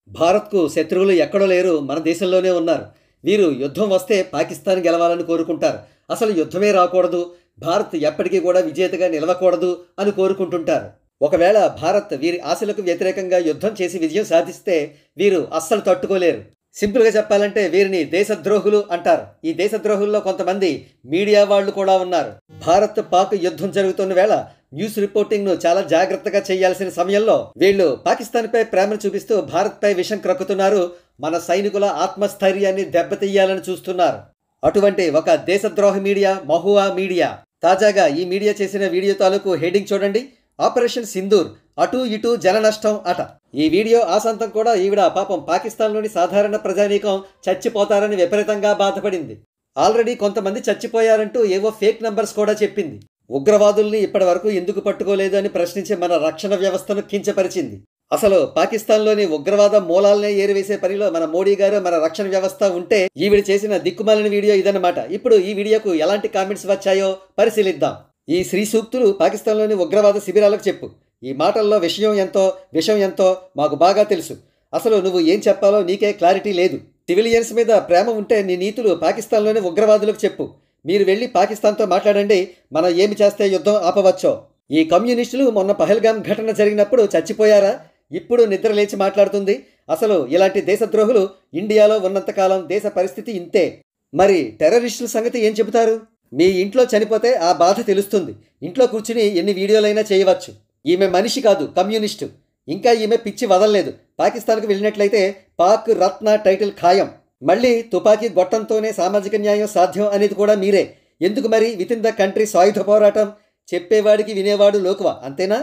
భారత్కు శత్రువులు ఎక్కడో లేరు, మన దేశంలోనే ఉన్నారు. వీరు యుద్ధం వస్తే పాకిస్తాన్ గెలవాలని కోరుకుంటారు. అసలు యుద్ధమే రాకూడదు, భారత్ ఎప్పటికీ కూడా విజేతగా నిలవకూడదు అని కోరుకుంటుంటారు. ఒకవేళ భారత్ వీరి ఆశలకు వ్యతిరేకంగా యుద్ధం చేసి విజయం సాధిస్తే వీరు అస్సలు తట్టుకోలేరు. సింపుల్గా చెప్పాలంటే వీరిని దేశద్రోహులు అంటారు. ఈ దేశద్రోహుల్లో కొంతమంది మీడియా వాళ్ళు కూడా ఉన్నారు. భారత్ పాక్ యుద్ధం జరుగుతున్న వేళ న్యూస్ రిపోర్టింగ్ను చాలా జాగ్రత్తగా చేయాల్సిన సమయంలో వీళ్ళు పాకిస్తాన్పై ప్రేమను చూపిస్తూ భారత్పై విషం క్రక్కుతున్నారు. మన సైనికుల ఆత్మస్థైర్యాన్ని దెబ్బతీయాలని చూస్తున్నారు. అటువంటి ఒక దేశద్రోహ మీడియా మహువా మీడియా. తాజాగా ఈ మీడియా చేసిన వీడియో తాలూకు హెడ్డింగ్ చూడండి. ఆపరేషన్ సింధూర్, అటూ ఇటూ జన నష్టం అట. ఈ వీడియో ఆశాంతం కూడా ఈవిడ పాపం పాకిస్తాన్లోని సాధారణ ప్రజానీకం చచ్చిపోతారని విపరీతంగా బాధపడింది. ఆల్రెడీ కొంతమంది చచ్చిపోయారంటూ ఏవో ఫేక్ నంబర్స్ కూడా చెప్పింది. ఉగ్రవాదుల్ని ఇప్పటి వరకు ఎందుకు పట్టుకోలేదు అని ప్రశ్నించి మన రక్షణ వ్యవస్థను కించపరిచింది. అసలు పాకిస్తాన్లోని ఉగ్రవాద మూలాలనే ఏరివేసే పనిలో మన మోడీ గారు, మన రక్షణ వ్యవస్థ ఉంటే ఈవిడ చేసిన దిక్కుమాలిన వీడియో ఇదన్నమాట. ఇప్పుడు ఈ వీడియోకు ఎలాంటి కామెంట్స్ వచ్చాయో పరిశీలిద్దాం. ఈ శ్రీ సూక్తులు పాకిస్తాన్లోని ఉగ్రవాద శిబిరాలకు చెప్పు. ఈ మాటల్లో విషయం ఎంతో మాకు బాగా తెలుసు. అసలు నువ్వు ఏం చెప్పాలో నీకే క్లారిటీ లేదు. సివిలియన్స్ మీద ప్రేమ ఉంటే నీ నీతులు పాకిస్తాన్లోని ఉగ్రవాదులకు చెప్పు. మీరు వెళ్ళి పాకిస్తాన్తో మాట్లాడండి, మనం ఏమి చేస్తే యుద్ధం ఆపవచ్చో. ఈ కమ్యూనిస్టులు మొన్న పహల్గామ్ ఘటన జరిగినప్పుడు చచ్చిపోయారా? ఇప్పుడు నిద్ర లేచి మాట్లాడుతుంది. అసలు ఇలాంటి దేశద్రోహులు ఇండియాలో ఉన్నంతకాలం దేశ పరిస్థితి ఇంతే. మరి టెర్రరిస్టుల సంగతి ఏం చెబుతారు? మీ ఇంట్లో చనిపోతే ఆ బాధ తెలుస్తుంది. ఇంట్లో కూర్చుని ఎన్ని వీడియోలైనా చేయవచ్చు. ఈమె మనిషి కాదు, కమ్యూనిస్టు. ఇంకా ఈమె పిచ్చి వదలలేదు. పాకిస్తాన్కు వెళ్ళినట్లయితే పాక్ రత్న టైటిల్ ఖాయం. మళ్ళీ తుపాకీ గొట్టంతోనే సామాజిక న్యాయం సాధ్యం అనేది కూడా మీరే. ఎందుకు మరి వితిన్ ద కంట్రీ సాయుధ పోరాటం? చెప్పేవాడికి వినేవాడు లోకువా, అంతేనా?